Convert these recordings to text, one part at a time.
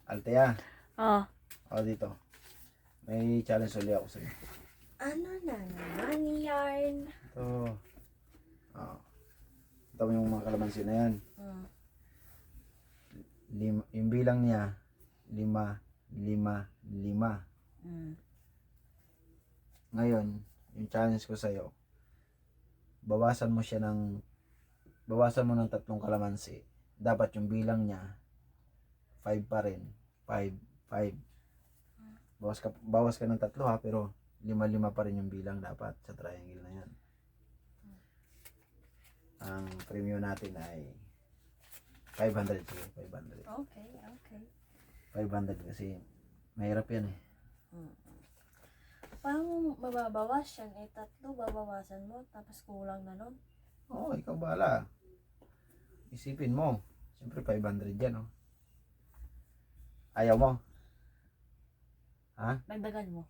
Altea. Oh. O, dito. May challenge ulit ako sa'yo. Ano na naman yarn? Ito. Ito yung mga kalamansi na yan. Yung bilang niya, 5, 5, 5. Ngayon, yung challenge ko sa'yo, bawasan mo ng 3 kalamansi. Dapat yung bilang niya, 5 pa rin. 5, 5. Bawas ka ng 3 ha, pero 5, 5 pa rin yung bilang dapat sa triangle na yan. Ang premium natin ay 500. Sige, 500. Okay. 500 kasi mahirap yan eh. Paano mababawas yan? 3 babawasan mo, tapos kulang na nun. Oo, ikaw bahala. Isipin mo. Siyempre 500 yan, oh. Ayaw mo? Ha? Dagdagan mo.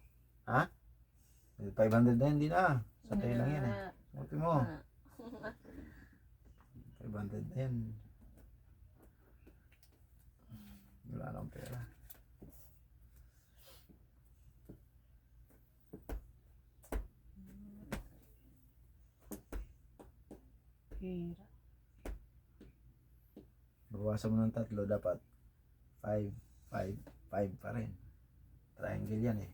Ha? 500 na yan, di na. Santay lang yan eh. Suti mo. 500 na yan. Wala nang pera. Pira. Bawasan mo ng 3, dapat 5, 5, 5 pa rin. Triangle yan eh.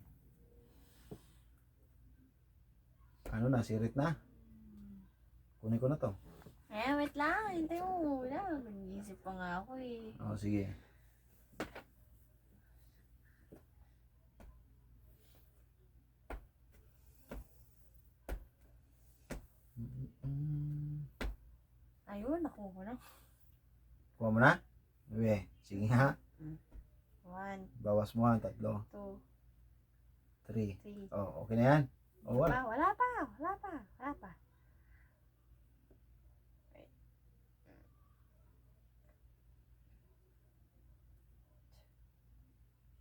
Ano na, sirit na? Kunin ko na to. Wait lang. Hintay mo muna. Nag-iisip pa nga ako eh. Oo, sige. Ayun, nakuha ko na. Kuha mo na? Uwe, sige ha. 1, Bawas mo ang 3, 2, 3. 3. Oh, okay na yan? Oh, wala. Wala pa. Wait.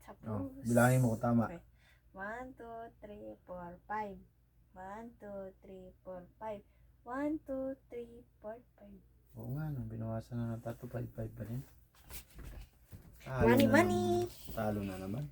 Tapos. Oh, bilangin mo kung tama. Okay. 1, 2, 3, 4, 5. 1, 2, 3, 4, 5. 1, 2, 3, 4, 5. Oo nga, nung binawasan na ng 3, 5, 5 pa rin. Money. Talo na naman.